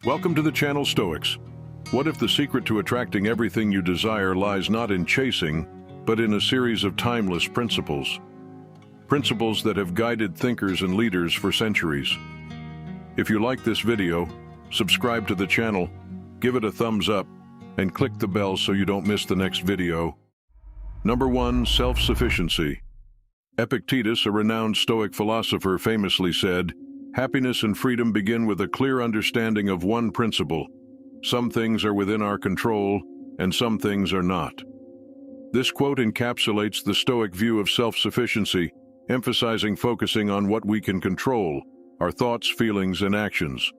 Welcome to the channel Stoics. What if the secret to attracting everything you desire lies not in chasing, but in a series of timeless principles? Principles that have guided thinkers and leaders for centuries. If you like this video, subscribe to the channel, give it a thumbs up, and click the bell so you don't miss the next video. Number 1. Self-sufficiency. Epictetus, a renowned Stoic philosopher, famously said, "Happiness and freedom begin with a clear understanding of one principle. Some things are within our control, and some things are not." This quote encapsulates the Stoic view of self-sufficiency, emphasizing focusing on what we can control, our thoughts, feelings, and actions.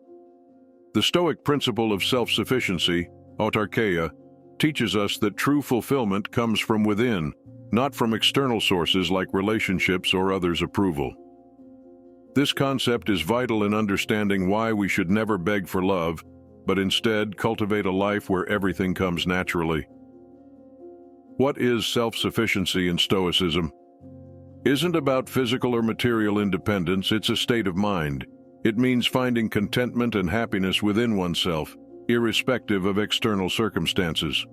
The Stoic principle of self-sufficiency, autarkeia, teaches us that true fulfillment comes from within, not from external sources like relationships or others' approval. This concept is vital in understanding why we should never beg for love, but instead cultivate a life where everything comes naturally. What is self-sufficiency in Stoicism? Isn't about physical or material independence, it's a state of mind. It means finding contentment and happiness within oneself, irrespective of external circumstances.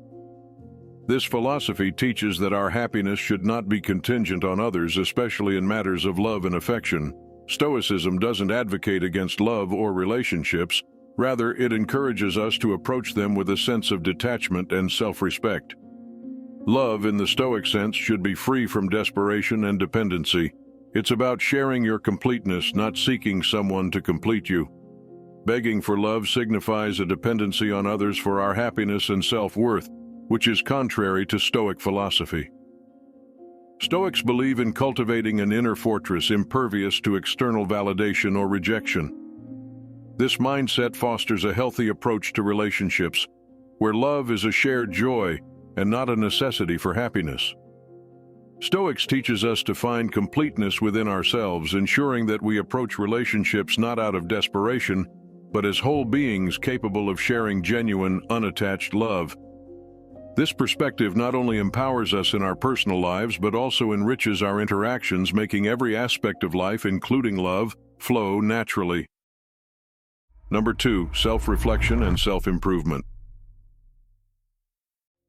This philosophy teaches that our happiness should not be contingent on others, especially in matters of love and affection. Stoicism doesn't advocate against love or relationships, rather it encourages us to approach them with a sense of detachment and self-respect. Love, in the Stoic sense, should be free from desperation and dependency. It's about sharing your completeness, not seeking someone to complete you. Begging for love signifies a dependency on others for our happiness and self-worth, which is contrary to Stoic philosophy. Stoics believe in cultivating an inner fortress impervious to external validation or rejection. This mindset fosters a healthy approach to relationships, where love is a shared joy and not a necessity for happiness. Stoics teaches us to find completeness within ourselves, ensuring that we approach relationships not out of desperation, but as whole beings capable of sharing genuine, unattached love. This perspective not only empowers us in our personal lives, but also enriches our interactions, making every aspect of life, including love, flow naturally. Number 2. Self-reflection and self-improvement.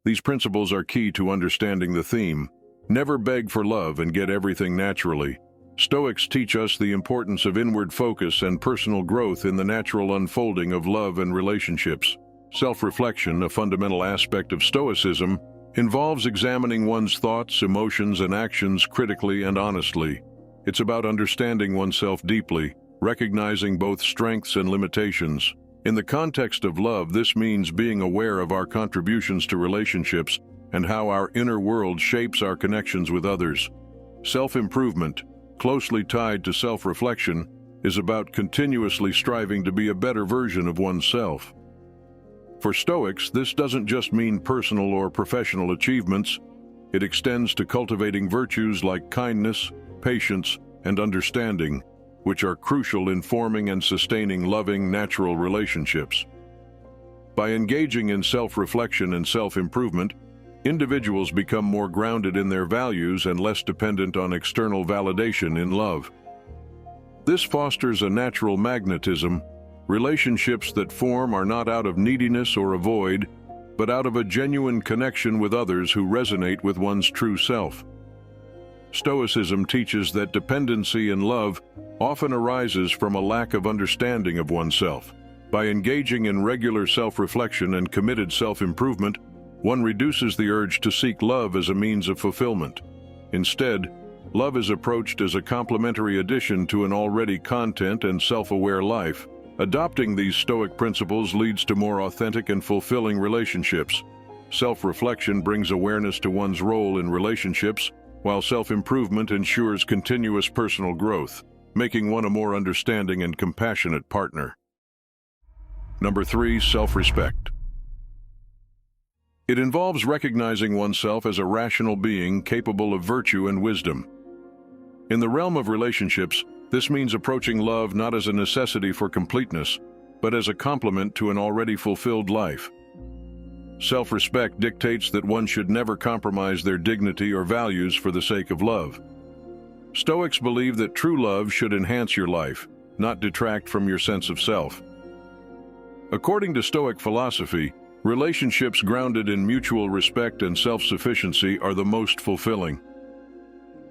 These principles are key to understanding the theme, "Never beg for love and get everything naturally." Stoics teach us the importance of inward focus and personal growth in the natural unfolding of love and relationships. Self-reflection, a fundamental aspect of Stoicism, involves examining one's thoughts, emotions, and actions critically and honestly. It's about understanding oneself deeply, recognizing both strengths and limitations. In the context of love, this means being aware of our contributions to relationships and how our inner world shapes our connections with others. Self-improvement, closely tied to self-reflection, is about continuously striving to be a better version of oneself. For Stoics, this doesn't just mean personal or professional achievements. It extends to cultivating virtues like kindness, patience, and understanding, which are crucial in forming and sustaining loving, natural relationships. By engaging in self-reflection and self-improvement, individuals become more grounded in their values and less dependent on external validation in love. This fosters a natural magnetism. Relationships that form are not out of neediness or a void, but out of a genuine connection with others who resonate with one's true self. Stoicism teaches that dependency in love often arises from a lack of understanding of oneself. By engaging in regular self-reflection and committed self-improvement, one reduces the urge to seek love as a means of fulfillment. Instead, love is approached as a complementary addition to an already content and self-aware life. Adopting these Stoic principles leads to more authentic and fulfilling relationships. Self-reflection brings awareness to one's role in relationships, while self-improvement ensures continuous personal growth, making one a more understanding and compassionate partner. Number 3. Self-respect. It involves recognizing oneself as a rational being capable of virtue and wisdom. In the realm of relationships, this means approaching love not as a necessity for completeness, but as a complement to an already fulfilled life. Self-respect dictates that one should never compromise their dignity or values for the sake of love. Stoics believe that true love should enhance your life, not detract from your sense of self. According to Stoic philosophy, relationships grounded in mutual respect and self-sufficiency are the most fulfilling.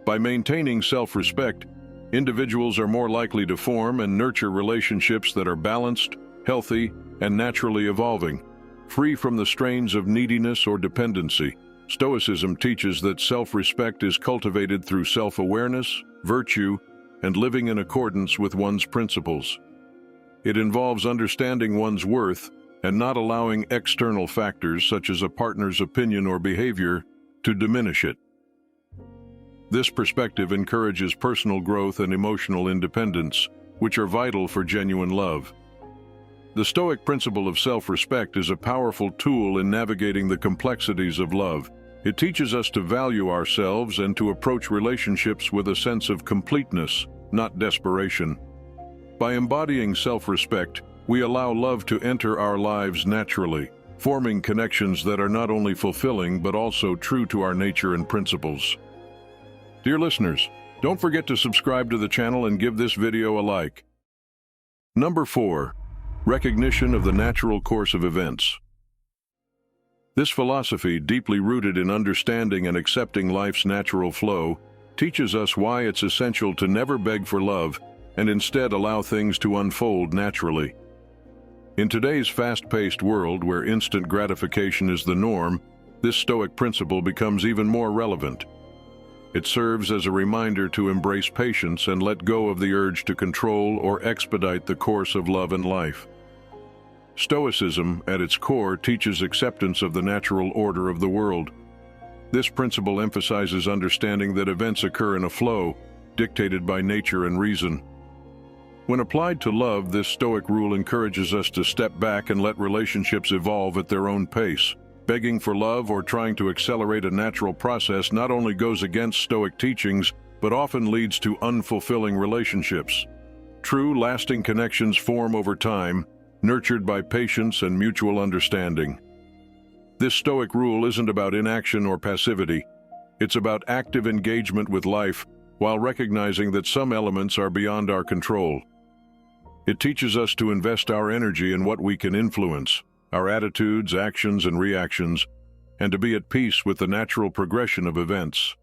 By maintaining self-respect, individuals are more likely to form and nurture relationships that are balanced, healthy, and naturally evolving, free from the strains of neediness or dependency. Stoicism teaches that self-respect is cultivated through self-awareness, virtue, and living in accordance with one's principles. It involves understanding one's worth and not allowing external factors such as a partner's opinion or behavior to diminish it. This perspective encourages personal growth and emotional independence, which are vital for genuine love. The Stoic principle of self-respect is a powerful tool in navigating the complexities of love. It teaches us to value ourselves and to approach relationships with a sense of completeness, not desperation. By embodying self-respect, we allow love to enter our lives naturally, forming connections that are not only fulfilling but also true to our nature and principles. Dear listeners, don't forget to subscribe to the channel and give this video a like. Number 4. Recognition of the natural course of events. This philosophy, deeply rooted in understanding and accepting life's natural flow, teaches us why it's essential to never beg for love and instead allow things to unfold naturally. In today's fast-paced world where instant gratification is the norm, this Stoic principle becomes even more relevant. It serves as a reminder to embrace patience and let go of the urge to control or expedite the course of love and life. Stoicism, at its core, teaches acceptance of the natural order of the world. This principle emphasizes understanding that events occur in a flow, dictated by nature and reason. When applied to love, this Stoic rule encourages us to step back and let relationships evolve at their own pace. Begging for love or trying to accelerate a natural process not only goes against Stoic teachings, but often leads to unfulfilling relationships. True, lasting connections form over time, nurtured by patience and mutual understanding. This Stoic rule isn't about inaction or passivity. It's about active engagement with life, while recognizing that some elements are beyond our control. It teaches us to invest our energy in what we can influence, our attitudes, actions, and reactions, and to be at peace with the natural progression of events.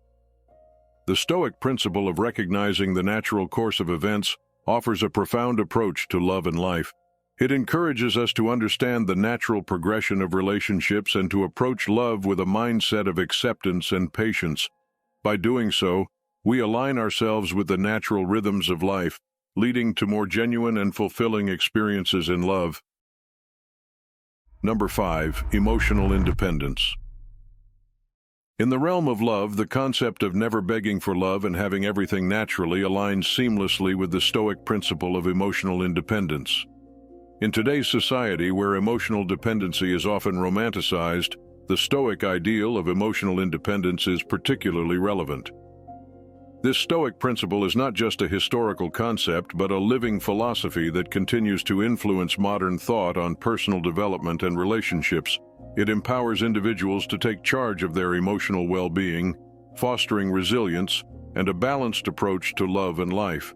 The Stoic principle of recognizing the natural course of events offers a profound approach to love and life. It encourages us to understand the natural progression of relationships and to approach love with a mindset of acceptance and patience. By doing so, we align ourselves with the natural rhythms of life, leading to more genuine and fulfilling experiences in love. Number 5. Emotional independence. In the realm of love, the concept of never begging for love and having everything naturally aligns seamlessly with the Stoic principle of emotional independence. In today's society, where emotional dependency is often romanticized, the Stoic ideal of emotional independence is particularly relevant. This Stoic principle is not just a historical concept, but a living philosophy that continues to influence modern thought on personal development and relationships. It empowers individuals to take charge of their emotional well-being, fostering resilience and a balanced approach to love and life.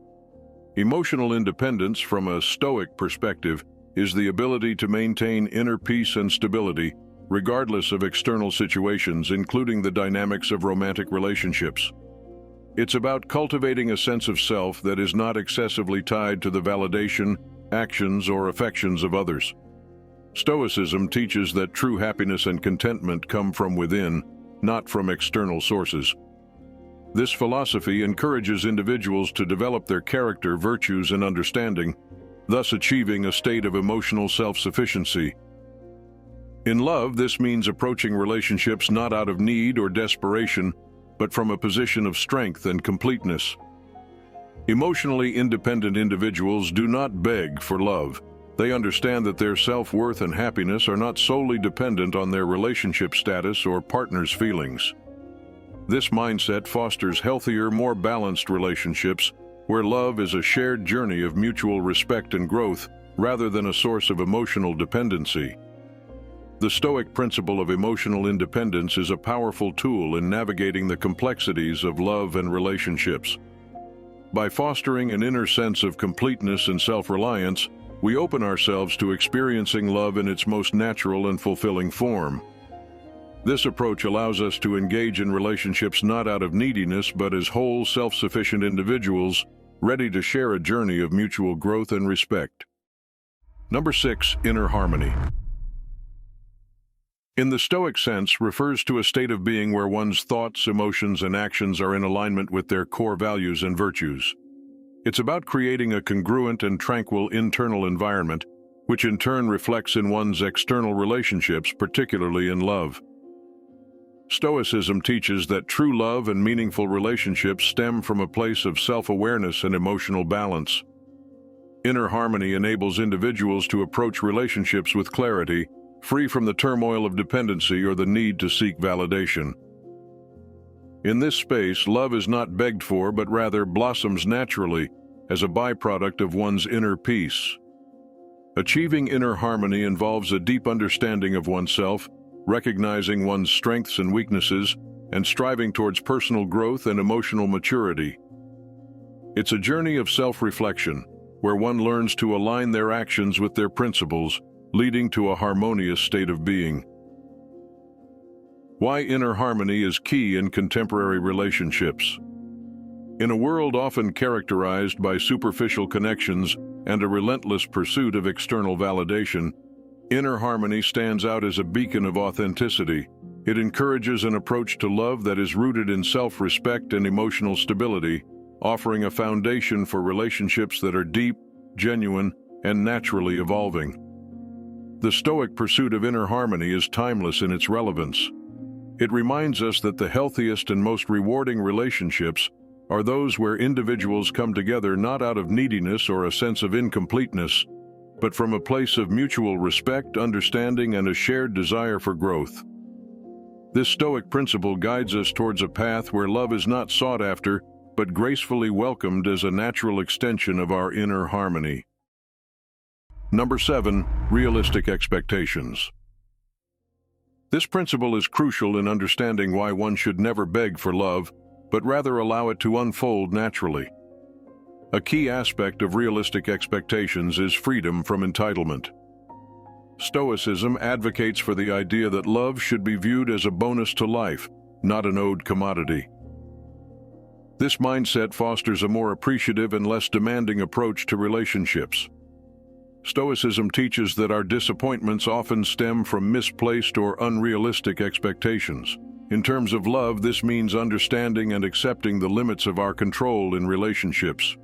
Emotional independence, from a Stoic perspective, is the ability to maintain inner peace and stability, regardless of external situations, including the dynamics of romantic relationships. It's about cultivating a sense of self that is not excessively tied to the validation, actions, or affections of others. Stoicism teaches that true happiness and contentment come from within, not from external sources. This philosophy encourages individuals to develop their character, virtues, and understanding, thus achieving a state of emotional self-sufficiency. In love, this means approaching relationships not out of need or desperation, but from a position of strength and completeness. Emotionally independent individuals do not beg for love. They understand that their self-worth and happiness are not solely dependent on their relationship status or partner's feelings. This mindset fosters healthier, more balanced relationships, where love is a shared journey of mutual respect and growth, rather than a source of emotional dependency. The Stoic principle of emotional independence is a powerful tool in navigating the complexities of love and relationships. By fostering an inner sense of completeness and self-reliance, we open ourselves to experiencing love in its most natural and fulfilling form. This approach allows us to engage in relationships not out of neediness but as whole, self-sufficient individuals, ready to share a journey of mutual growth and respect. Number 6, inner harmony. In the Stoic sense, refers to a state of being where one's thoughts, emotions, and actions are in alignment with their core values and virtues. It's about creating a congruent and tranquil internal environment, which in turn reflects in one's external relationships, particularly in love. Stoicism teaches that true love and meaningful relationships stem from a place of self-awareness and emotional balance. Inner harmony enables individuals to approach relationships with clarity, free from the turmoil of dependency or the need to seek validation. In this space, love is not begged for, but rather blossoms naturally as a byproduct of one's inner peace. Achieving inner harmony involves a deep understanding of oneself, recognizing one's strengths and weaknesses, and striving towards personal growth and emotional maturity. It's a journey of self-reflection, where one learns to align their actions with their principles, leading to a harmonious state of being. Why inner harmony is key in contemporary relationships. In a world often characterized by superficial connections and a relentless pursuit of external validation, inner harmony stands out as a beacon of authenticity. It encourages an approach to love that is rooted in self-respect and emotional stability, offering a foundation for relationships that are deep, genuine, and naturally evolving. The Stoic pursuit of inner harmony is timeless in its relevance. It reminds us that the healthiest and most rewarding relationships are those where individuals come together not out of neediness or a sense of incompleteness, but from a place of mutual respect, understanding, and a shared desire for growth. This Stoic principle guides us towards a path where love is not sought after, but gracefully welcomed as a natural extension of our inner harmony. Number 7, realistic expectations. This principle is crucial in understanding why one should never beg for love, but rather allow it to unfold naturally. A key aspect of realistic expectations is freedom from entitlement. Stoicism advocates for the idea that love should be viewed as a bonus to life, not an owed commodity. This mindset fosters a more appreciative and less demanding approach to relationships. Stoicism teaches that our disappointments often stem from misplaced or unrealistic expectations. In terms of love, this means understanding and accepting the limits of our control in relationships.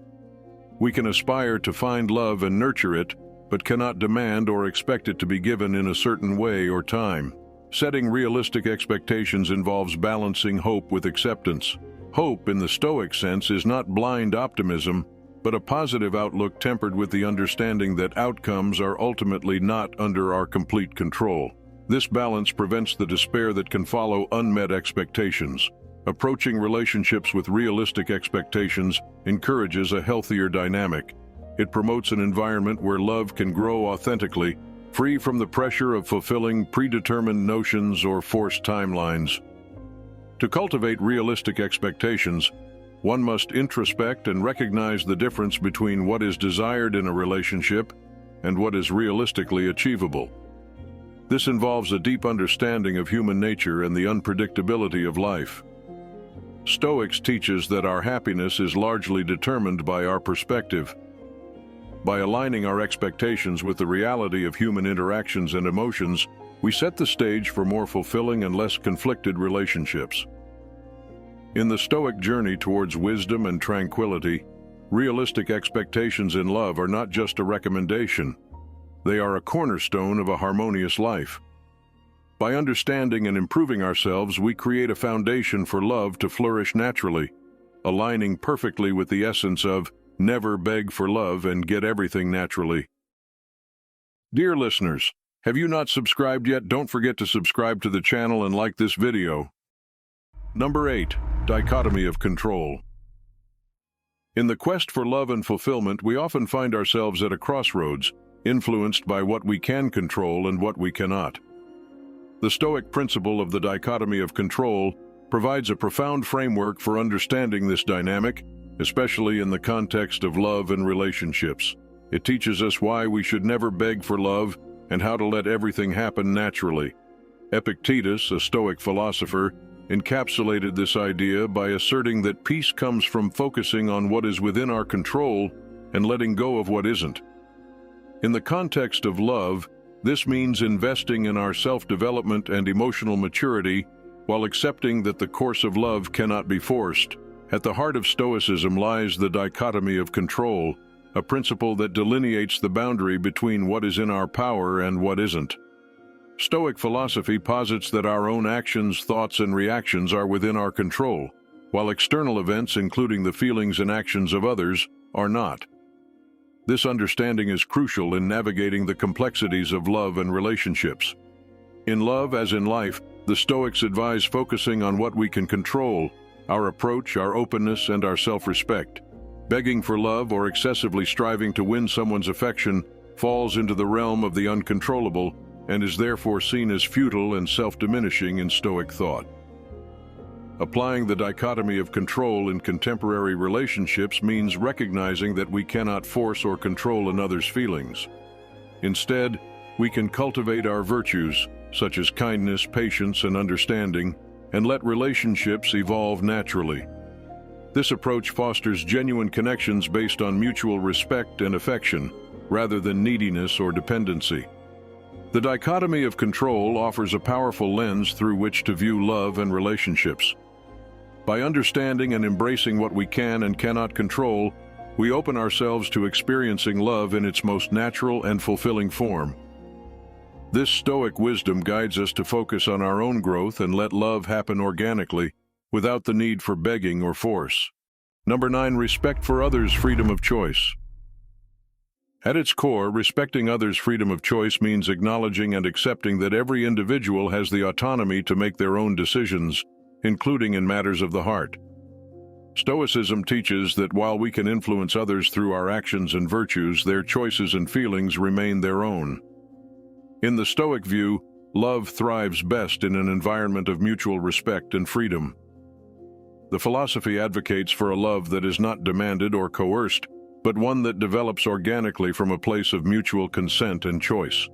We can aspire to find love and nurture it, but cannot demand or expect it to be given in a certain way or time. Setting realistic expectations involves balancing hope with acceptance. Hope, in the Stoic sense, is not blind optimism, but a positive outlook tempered with the understanding that outcomes are ultimately not under our complete control. This balance prevents the despair that can follow unmet expectations. Approaching relationships with realistic expectations encourages a healthier dynamic. It promotes an environment where love can grow authentically, free from the pressure of fulfilling predetermined notions or forced timelines. To cultivate realistic expectations, one must introspect and recognize the difference between what is desired in a relationship and what is realistically achievable. This involves a deep understanding of human nature and the unpredictability of life. Stoics teaches that our happiness is largely determined by our perspective. By aligning our expectations with the reality of human interactions and emotions, we set the stage for more fulfilling and less conflicted relationships. In the Stoic journey towards wisdom and tranquility, realistic expectations in love are not just a recommendation. They are a cornerstone of a harmonious life. By understanding and improving ourselves, we create a foundation for love to flourish naturally, aligning perfectly with the essence of never beg for love and get everything naturally. Dear listeners, have you not subscribed yet? Don't forget to subscribe to the channel and like this video. Number 8, Dichotomy of Control. In the quest for love and fulfillment, we often find ourselves at a crossroads, influenced by what we can control and what we cannot. The Stoic principle of the dichotomy of control provides a profound framework for understanding this dynamic, especially in the context of love and relationships. It teaches us why we should never beg for love and how to let everything happen naturally. Epictetus, a Stoic philosopher, encapsulated this idea by asserting that peace comes from focusing on what is within our control and letting go of what isn't. In the context of love, this means investing in our self-development and emotional maturity while accepting that the course of love cannot be forced. At the heart of Stoicism lies the dichotomy of control, a principle that delineates the boundary between what is in our power and what isn't. Stoic philosophy posits that our own actions, thoughts, and reactions are within our control, while external events, including the feelings and actions of others, are not. This understanding is crucial in navigating the complexities of love and relationships. In love, as in life, the Stoics advise focusing on what we can control: our approach, our openness, and our self-respect. Begging for love or excessively striving to win someone's affection falls into the realm of the uncontrollable and is therefore seen as futile and self-diminishing in Stoic thought. Applying the dichotomy of control in contemporary relationships means recognizing that we cannot force or control another's feelings. Instead, we can cultivate our virtues, such as kindness, patience, and understanding, and let relationships evolve naturally. This approach fosters genuine connections based on mutual respect and affection, rather than neediness or dependency. The dichotomy of control offers a powerful lens through which to view love and relationships. By understanding and embracing what we can and cannot control, we open ourselves to experiencing love in its most natural and fulfilling form. This Stoic wisdom guides us to focus on our own growth and let love happen organically, without the need for begging or force. Number 9, respect for others' freedom of choice. At its core, respecting others' freedom of choice means acknowledging and accepting that every individual has the autonomy to make their own decisions, including in matters of the heart. Stoicism teaches that while we can influence others through our actions and virtues, their choices and feelings remain their own. In the Stoic view, love thrives best in an environment of mutual respect and freedom. The philosophy advocates for a love that is not demanded or coerced, but one that develops organically from a place of mutual consent and choice.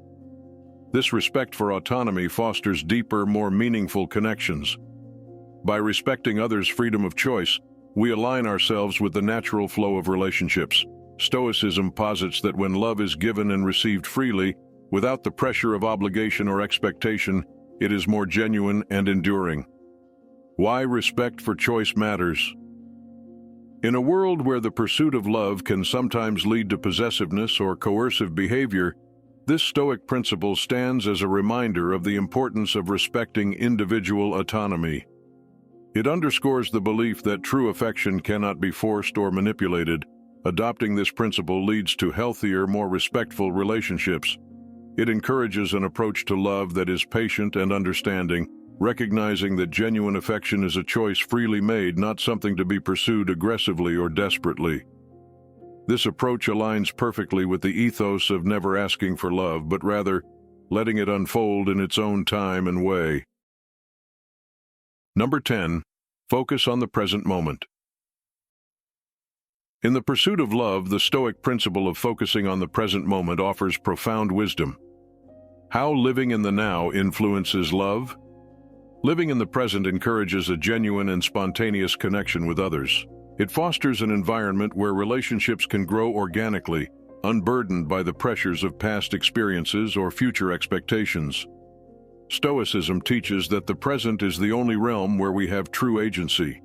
This respect for autonomy fosters deeper, more meaningful connections. By respecting others' freedom of choice, we align ourselves with the natural flow of relationships. Stoicism posits that when love is given and received freely, without the pressure of obligation or expectation, it is more genuine and enduring. Why respect for choice matters. In a world where the pursuit of love can sometimes lead to possessiveness or coercive behavior, this Stoic principle stands as a reminder of the importance of respecting individual autonomy. It underscores the belief that true affection cannot be forced or manipulated. Adopting this principle leads to healthier, more respectful relationships. It encourages an approach to love that is patient and understanding, recognizing that genuine affection is a choice freely made, not something to be pursued aggressively or desperately. This approach aligns perfectly with the ethos of never asking for love, but rather letting it unfold in its own time and way. Number 10, focus on the present moment. In the pursuit of love, the Stoic principle of focusing on the present moment offers profound wisdom. How living in the now influences love? Living in the present encourages a genuine and spontaneous connection with others. It fosters an environment where relationships can grow organically, unburdened by the pressures of past experiences or future expectations. Stoicism teaches that the present is the only realm where we have true agency.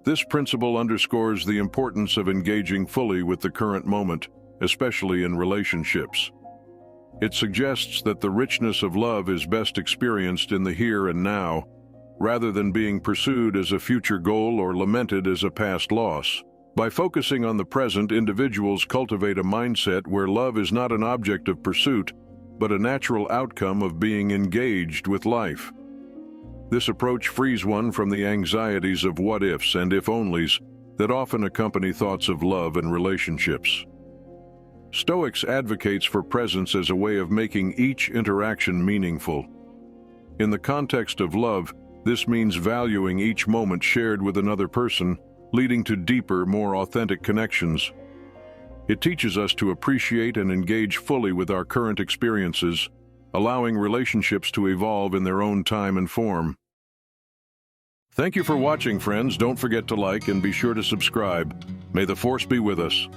This principle underscores the importance of engaging fully with the current moment, especially in relationships. It suggests that the richness of love is best experienced in the here and now, rather than being pursued as a future goal or lamented as a past loss. By focusing on the present, individuals cultivate a mindset where love is not an object of pursuit, but a natural outcome of being engaged with life. This approach frees one from the anxieties of what-ifs and if-onlys that often accompany thoughts of love and relationships. Stoics advocates for presence as a way of making each interaction meaningful. In the context of love, this means valuing each moment shared with another person, leading to deeper, more authentic connections. It teaches us to appreciate and engage fully with our current experiences, allowing relationships to evolve in their own time and form. Thank you for watching, friends. Don't forget to like and be sure to subscribe. May the Force be with us.